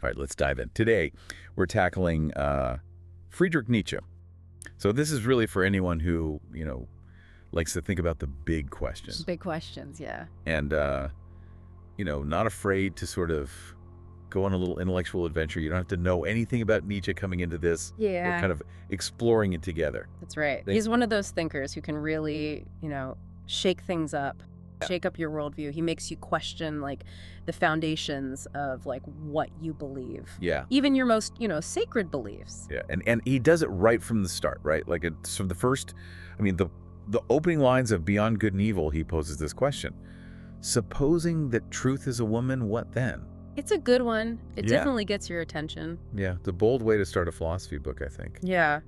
All right, let's dive in. Today, we're tackling Friedrich Nietzsche. So this is really for anyone who, likes to think about the big questions. Big questions, yeah. And, not afraid to sort of go on a little intellectual adventure. You don't have to know anything about Nietzsche coming into this. Yeah. We're kind of exploring it together. That's right. He's one of those thinkers who can really, shake things up, shake up your worldview. He makes you question, like, the foundations of, like, what you believe. Yeah. Even your most, sacred beliefs. Yeah, and he does it right from the start, right? Like, it's from the first, the opening lines of Beyond Good and Evil, he poses this question. Supposing that truth is a woman, what then? It's a good one. It Yeah. definitely gets your attention. Yeah, it's a bold way to start a philosophy book, I think. Yeah.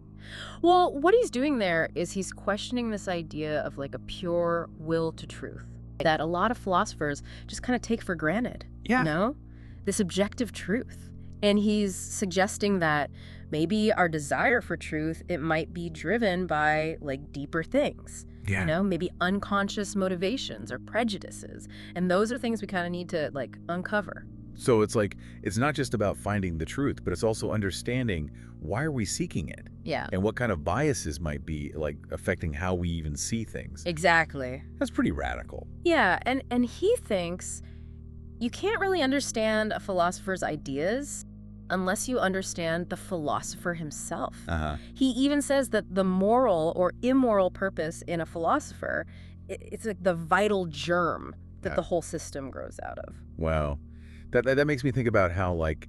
Well, what he's doing there is he's questioning this idea of, like, a pure will to truth that a lot of philosophers just kind of take for granted. Yeah. This objective truth. And he's suggesting that maybe our desire for truth, it might be driven by, like, deeper things. Yeah. Maybe unconscious motivations or prejudices. And those are things we kind of need to, like, uncover. So it's like, it's not just about finding the truth, but it's also understanding why are we seeking it? Yeah. And what kind of biases might be, like, affecting how we even see things. Exactly. That's pretty radical. Yeah, and he thinks you can't really understand a philosopher's ideas unless you understand the philosopher himself. Uh-huh. He even says that the moral or immoral purpose in a philosopher, it's like the vital germ that Yeah. the whole system grows out of. Wow. That makes me think about how, like,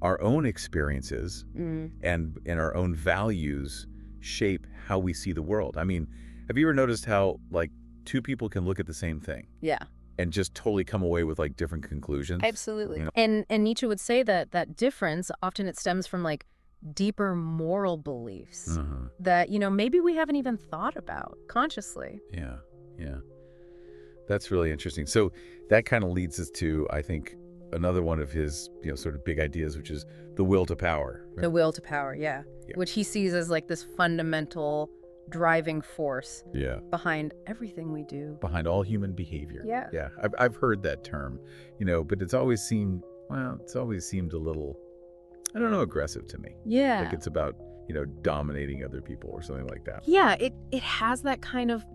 our own experiences and our own values shape how we see the world. I mean, have you ever noticed how, like, two people can look at the same thing Yeah. and just totally come away with, like, different conclusions? Absolutely. And Nietzsche would say that that difference, often it stems from, like, deeper moral beliefs that, maybe we haven't even thought about consciously. Yeah, yeah. That's really interesting. So that kind of leads us to, I think, another one of his, sort of big ideas, which is the will to power. Right? The will to power, yeah. Yeah. Which he sees as, like, this fundamental driving force Yeah. behind everything we do. Behind all human behavior. Yeah. Yeah. I've heard that term, but it's always seemed a little, I don't know, aggressive to me. Yeah. Like it's about, dominating other people or something like that. Yeah, it has that kind of,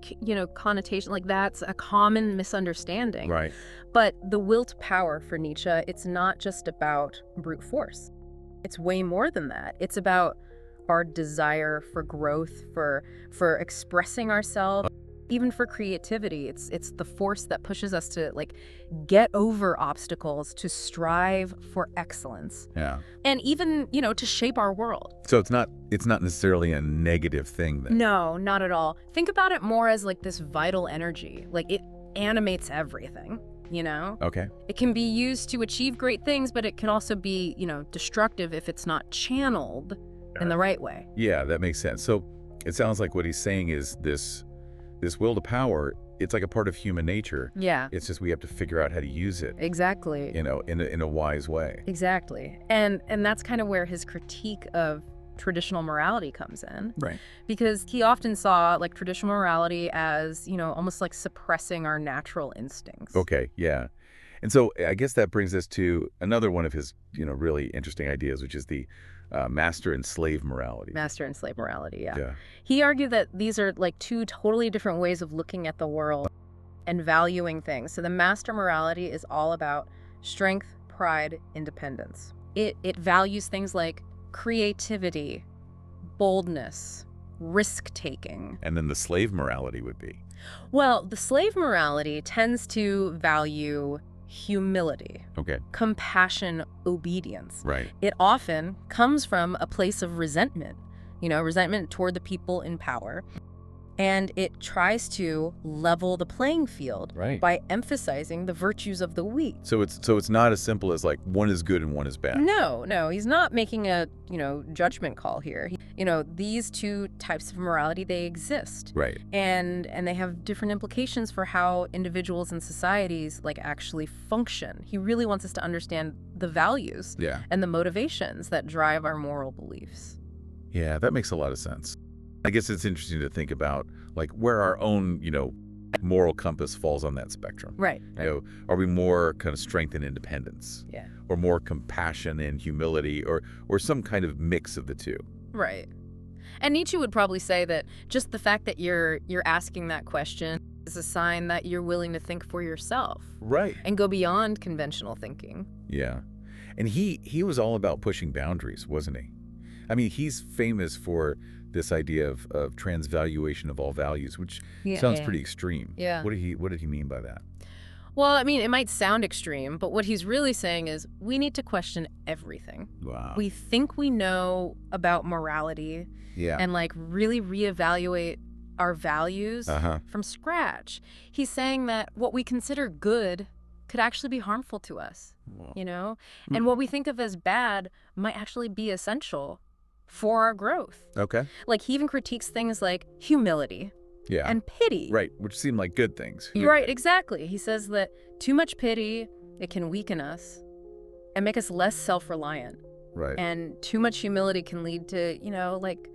connotation. Like, that's a common misunderstanding. Right. But the will to power for Nietzsche, it's not just about brute force. It's way more than that. It's about our desire for growth, for expressing ourselves, even for creativity. It's the force that pushes us to, like, get over obstacles, to strive for excellence. Yeah. And even, to shape our world. So it's not necessarily a negative thing then. No, not at all. Think about it more as, like, this vital energy. Like, it animates everything, Okay. It can be used to achieve great things, but it can also be, destructive if it's not channeled in the right way. Yeah, that makes sense. So it sounds like what he's saying is this will to power, it's like a part of human nature. Yeah. It's just we have to figure out how to use it, Exactly. in a wise way. Exactly. And that's kind of where his critique of traditional morality comes in. Right. Because he often saw, like, traditional morality as, almost like suppressing our natural instincts. Okay, yeah. And so I guess that brings us to another one of his, really interesting ideas, which is the master and slave morality. Master and slave morality, yeah. Yeah. He argued that these are, like, two totally different ways of looking at the world and valuing things. So the master morality is all about strength, pride, independence. It values things like creativity, boldness, risk-taking. And then the slave morality would be? Well, the slave morality tends to value humility, Okay. compassion, obedience. Right. It often comes from a place of resentment, resentment toward the people in power. And it tries to level the playing field Right. by emphasizing the virtues of the weak. So it's not as simple as, like, one is good and one is bad. No, he's not making a, judgment call here. These two types of morality, they exist. Right. And they have different implications for how individuals and societies, like, actually function. He really wants us to understand the values Yeah. and the motivations that drive our moral beliefs. Yeah, that makes a lot of sense. I guess it's interesting to think about, like, where our own, moral compass falls on that spectrum. Right. You know, are we more kind of strength and independence? Yeah. Or more compassion and humility, or some kind of mix of the two? Right. And Nietzsche would probably say that just the fact that you're asking that question is a sign that you're willing to think for yourself. Right. And go beyond conventional thinking. Yeah. And he was all about pushing boundaries, wasn't he? I mean, he's famous for this idea of transvaluation of all values, which sounds pretty extreme. Yeah. What did he mean by that? Well, I mean, it might sound extreme, but what he's really saying is we need to question everything. Wow. We think we know about morality and like really reevaluate our values from scratch. He's saying that what we consider good could actually be harmful to us, you know? And what we think of as bad might actually be essential for our growth. Okay. Like he even critiques things like humility and pity. Right, which seem like good things. Right, exactly. He says that too much pity, it can weaken us and make us less self-reliant. Right. And too much humility can lead to, you know, like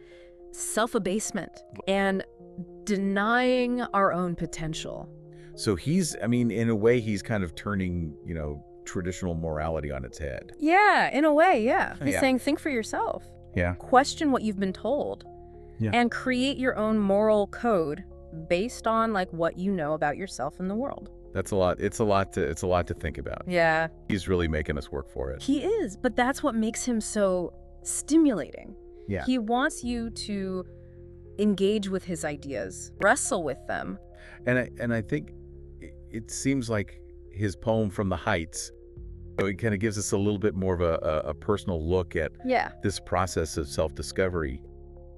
self-abasement and denying our own potential. So I mean, in a way, he's kind of turning, you know, traditional morality on its head. Yeah, in a way, yeah. He's saying think for yourself. Yeah. Question what you've been told. Yeah. And create your own moral code based on like what you know about yourself and the world. That's a lot. It's a lot to think about. Yeah. He's really making us work for it. He is, but that's what makes him so stimulating. Yeah. He wants you to engage with his ideas, wrestle with them. And I think it seems like his poem From the Heights, it kind of gives us a little bit more of a personal look at this process of self-discovery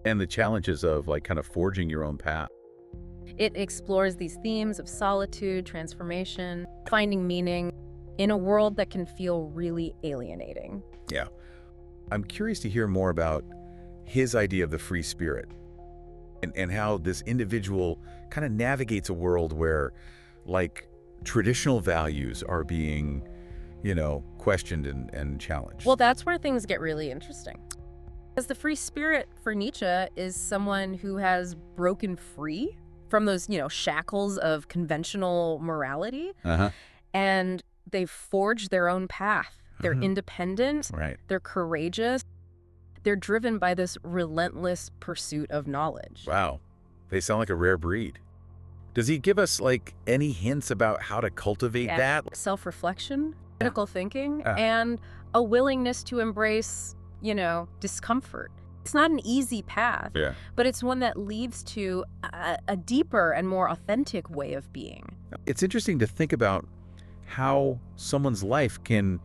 and the challenges of like kind of forging your own path. It explores these themes of solitude, transformation, finding meaning in a world that can feel really alienating. Yeah. I'm curious to hear more about his idea of the free spirit and how this individual kind of navigates a world where like traditional values are being, you know, questioned and challenged. Well, that's where things get really interesting. Because the free spirit for Nietzsche is someone who has broken free from those, you know, shackles of conventional morality. And they've forged their own path. They're independent. Right. They're courageous. They're driven by this relentless pursuit of knowledge. Wow. They sound like a rare breed. Does he give us like any hints about how to cultivate that? Self-reflection, critical thinking, and a willingness to embrace, you know, discomfort. It's not an easy path, but it's one that leads to a deeper and more authentic way of being. It's interesting to think about how someone's life can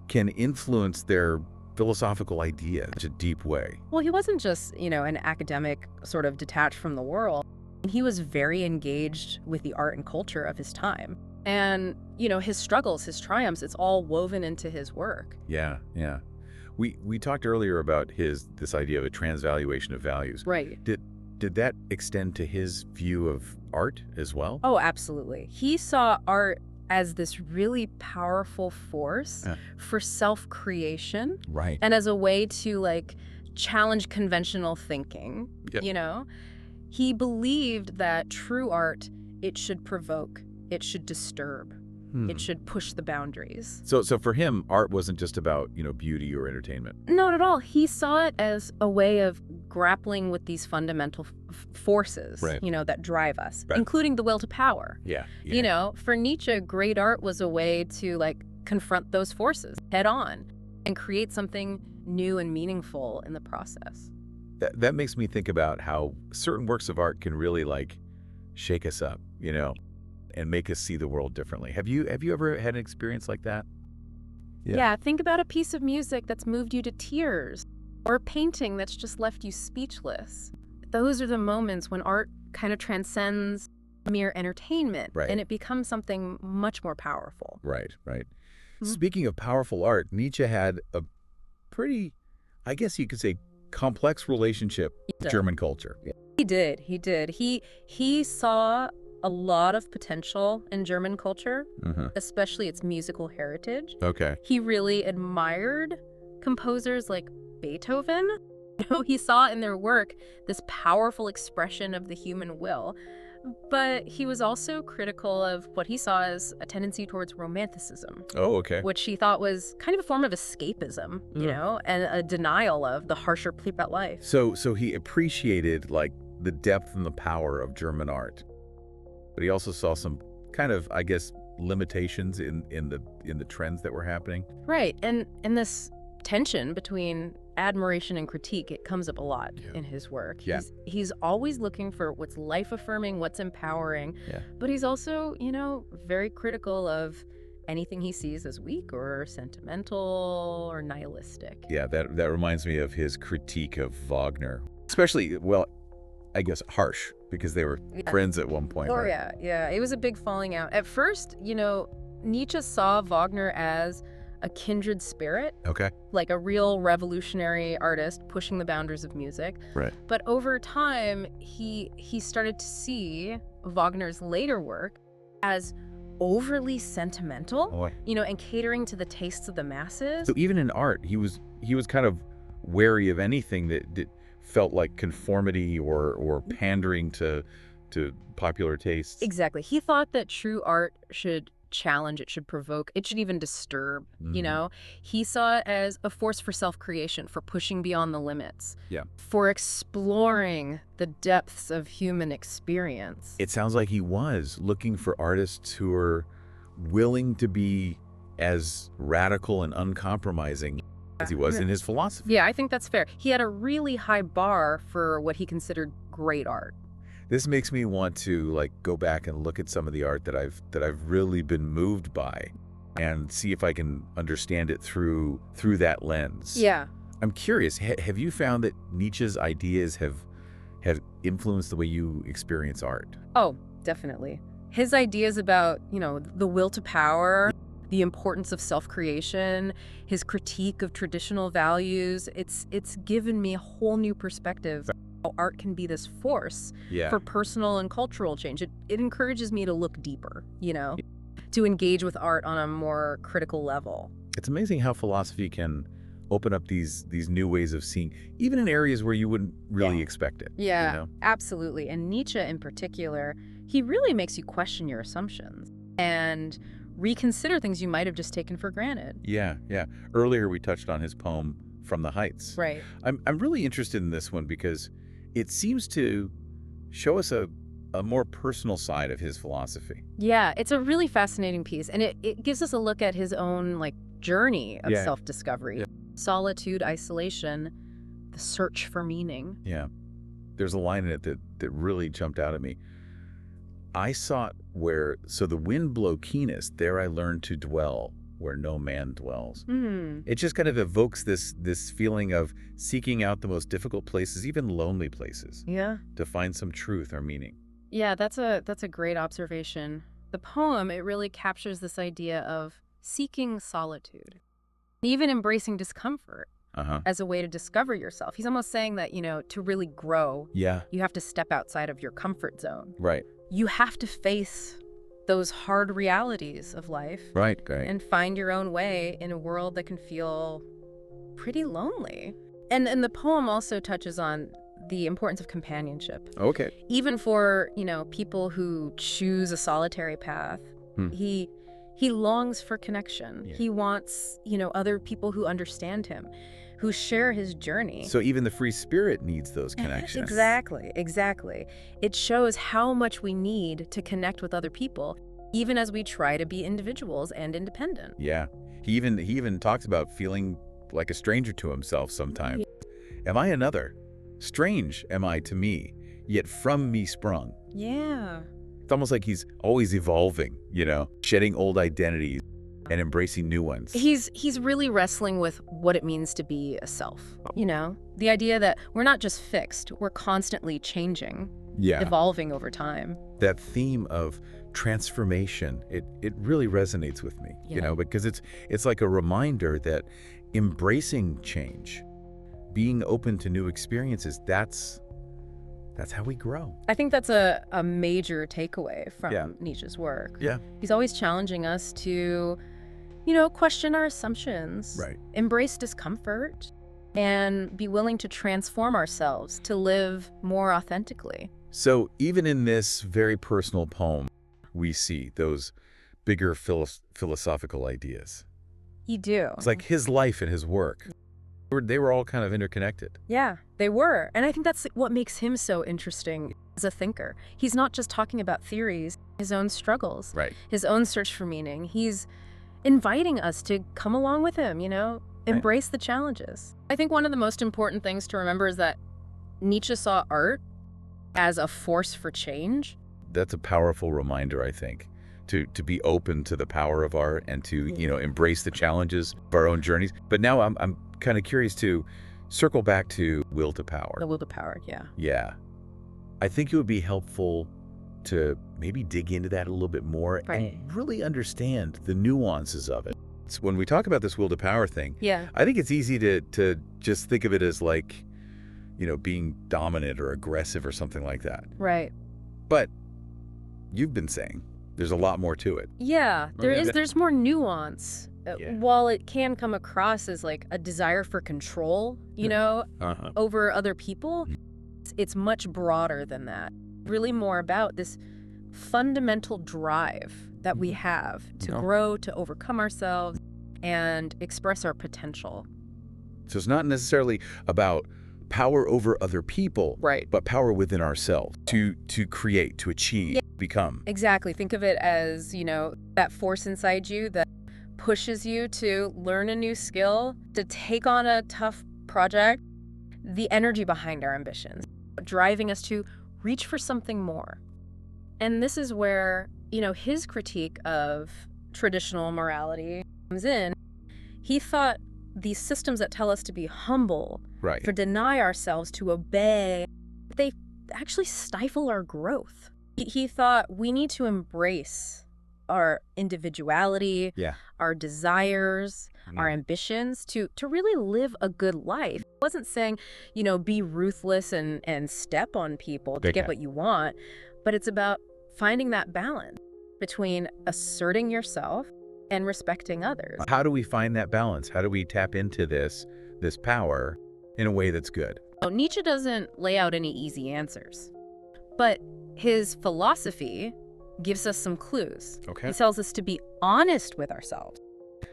influence their philosophical idea in such a deep way. Well, he wasn't just, you know, an academic sort of detached from the world. He was very engaged with the art and culture of his time. And, you know, his struggles, his triumphs, it's all woven into his work. Yeah, yeah. We talked earlier about this idea of a transvaluation of values. Right. Did that extend to his view of art as well? Oh, absolutely. He saw art as this really powerful force for self-creation. Right. And as a way to like challenge conventional thinking, you know? He believed that true art, it should provoke, it should disturb, it should push the boundaries. So for him, art wasn't just about, you know, beauty or entertainment. Not at all. He saw it as a way of grappling with these fundamental forces, you know, that drive us, including the will to power. Yeah. You know, for Nietzsche, great art was a way to like confront those forces head on and create something new and meaningful in the process. That makes me think about how certain works of art can really like shake us up, you know, and make us see the world differently. Have you ever had an experience like that? Yeah, think about a piece of music that's moved you to tears or a painting that's just left you speechless. Those are the moments when art kind of transcends mere entertainment and it becomes something much more powerful. Right. Speaking of powerful art, Nietzsche had a pretty, I guess you could say, complex relationship with German culture. He did. He saw a lot of potential in German culture, especially its musical heritage. Okay. He really admired composers like Beethoven. You know, he saw in their work this powerful expression of the human will. but he was also critical of what he saw as a tendency towards romanticism, Oh, okay. which he thought was kind of a form of escapism, you know, and a denial of the harsher plea about life. So he appreciated like the depth and the power of German art, but he also saw some kind of, I guess, limitations in the trends that were happening. Right, and this tension between admiration and critique, it comes up a lot in his work. Yeah. He's always looking for what's life-affirming, what's empowering, but he's also, you know, very critical of anything he sees as weak or sentimental or nihilistic. Yeah, that reminds me of his critique of Wagner, especially, well, I guess harsh, because they were friends at one point. Oh, right? yeah. It was a big falling out. At first, you know, Nietzsche saw Wagner as a kindred spirit, like a real revolutionary artist pushing the boundaries of music. Right. But over time, he started to see Wagner's later work as overly sentimental, you know, and catering to the tastes of the masses. So even in art, he was kind of wary of anything that felt like conformity or pandering to popular tastes. Exactly. He thought that true art should challenge, it should provoke, it should even disturb, you know? He saw it as a force for self-creation, for pushing beyond the limits, for exploring the depths of human experience. It sounds like he was looking for artists who are willing to be as radical and uncompromising as he was in his philosophy. Yeah, I think that's fair. He had a really high bar for what he considered great art. This makes me want to like go back and look at some of the art that I've really been moved by and see if I can understand it through that lens. Yeah. I'm curious, have you found that Nietzsche's ideas have influenced the way you experience art? Oh, definitely. His ideas about, you know, the will to power, the importance of self-creation, his critique of traditional values, it's given me a whole new perspective. How art can be this force for personal and cultural change. It encourages me to look deeper, you know, to engage with art on a more critical level. It's amazing how philosophy can open up these new ways of seeing, even in areas where you wouldn't really expect it. Yeah, you know? absolutely. And Nietzsche in particular, he really makes you question your assumptions and reconsider things you might have just taken for granted. Yeah. Earlier we touched on his poem, From the Heights. Right. I'm really interested in this one because it seems to show us a more personal side of his philosophy. Yeah, it's a really fascinating piece. And it gives us a look at his own like journey of self-discovery. Solitude, isolation, the search for meaning. Yeah. There's a line in it that really jumped out at me. I sought where, so the wind blow keenest, there I learned to dwell where no man dwells. It just kind of evokes this feeling of seeking out the most difficult places, even lonely places, to find some truth or meaning. Yeah, that's a great observation. The poem, it really captures this idea of seeking solitude, even embracing discomfort as a way to discover yourself. He's almost saying that, you know, to really grow, you have to step outside of your comfort zone. Right. You have to face those hard realities of life. Right. And find your own way in a world that can feel pretty lonely. And the poem also touches on the importance of companionship. Okay. Even for, you know, people who choose a solitary path, he longs for connection. He wants, you know, other people who understand him, who share his journey. So even the free spirit needs those connections. Exactly. It shows how much we need to connect with other people, even as we try to be individuals and independent. Yeah. He even talks about feeling like a stranger to himself sometimes. Am I another? Strange am I to me, yet from me sprung. Yeah. It's almost like he's always evolving, you know, shedding old identities and embracing new ones. He's really wrestling with what it means to be a self, you know? The idea that we're not just fixed, we're constantly changing, evolving over time. That theme of transformation, it really resonates with me, you know, because it's like a reminder that embracing change, being open to new experiences, that's how we grow. I think that's a major takeaway from Nietzsche's work. Yeah. He's always challenging us to, you know, question our assumptions, embrace discomfort, and be willing to transform ourselves to live more authentically. So even in this very personal poem, we see those bigger philosophical ideas. You do. It's like his life and his work. They were all kind of interconnected. Yeah, they were. And I think that's what makes him so interesting as a thinker. He's not just talking about theories, his own struggles, Right. his own search for meaning. He's inviting us to come along with him, embrace the challenges. I think one of the most important things to remember is that Nietzsche saw art as a force for change. That's a powerful reminder, I think, to be open to the power of art and to, embrace the challenges of our own journeys. But now I'm kind of curious to circle back to will to power. The will to power, yeah. Yeah. I think it would be helpful to maybe dig into that a little bit more and really understand the nuances of it. So when we talk about this will to power thing, Yeah. I think it's easy to just think of it as like, being dominant or aggressive or something like that. Right. But you've been saying there's a lot more to it. Yeah, there's more nuance. Yeah. While it can come across as like a desire for control, over other people, it's much broader than that. Really more about this fundamental drive that we have to grow, to overcome ourselves, and express our potential. So it's not necessarily about power over other people, Right. but power within ourselves to create, to achieve, become. Exactly. Think of it as, that force inside you that pushes you to learn a new skill, to take on a tough project, the energy behind our ambitions, driving us to reach for something more. And this is where, his critique of traditional morality comes in. He thought these systems that tell us to be humble, Right. to deny ourselves, to obey, they actually stifle our growth. He thought we need to embrace our individuality, our desires, our ambitions to really live a good life. He wasn't saying, be ruthless and step on people to get what you want, but it's about finding that balance between asserting yourself and respecting others. How do we find that balance? How do we tap into this power in a way that's good? Nietzsche doesn't lay out any easy answers, but his philosophy gives us some clues. Okay. He tells us to be honest with ourselves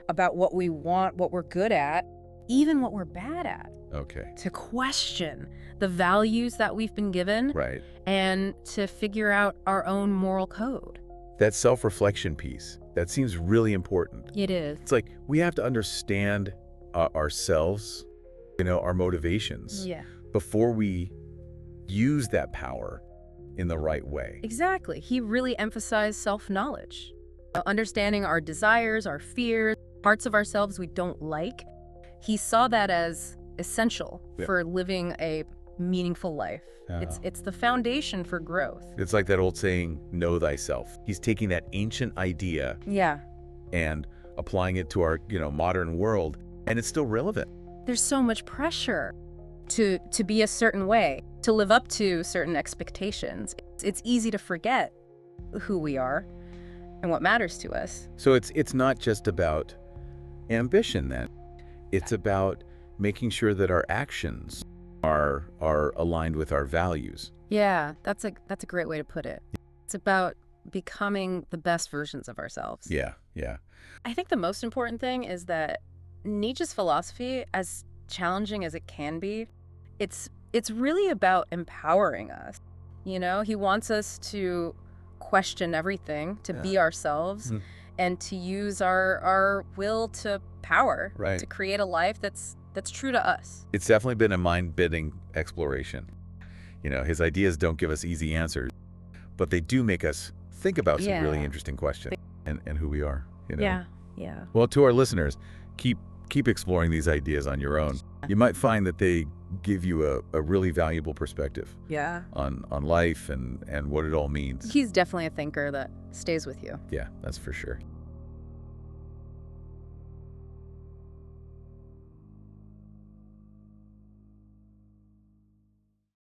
about what we want, what we're good at, even what we're bad at. Okay. To question the values that we've been given, Right. and to figure out our own moral code. That self-reflection piece, that seems really important. It is. It's like we have to understand ourselves, our motivations, before we use that power in the right way. Exactly. He really emphasized self-knowledge, understanding our desires, our fears, parts of ourselves we don't like. He saw that as essential for living a meaningful life. It's the foundation for growth. It's like that old saying, know thyself. He's taking that ancient idea and applying it to our, modern world, and it's still relevant. There's so much pressure to be a certain way, to live up to certain expectations. It's easy to forget who we are and what matters to us. So it's not just about ambition then. It's about making sure that our actions are aligned with our values. Yeah, that's a great way to put it. It's about becoming the best versions of ourselves. Yeah. I think the most important thing is that Nietzsche's philosophy, as challenging as it can be, it's really about empowering us. He wants us to question everything, to be ourselves, and to use our will to power to create a life that's true to us. It's definitely been a mind-bending exploration. His ideas don't give us easy answers, but they do make us think about some really interesting questions and who we are. Yeah. Well, to our listeners, keep exploring these ideas on your own. You might find that they give you a really valuable perspective on life and what it all means. He's definitely a thinker that stays with you. Yeah, that's for sure.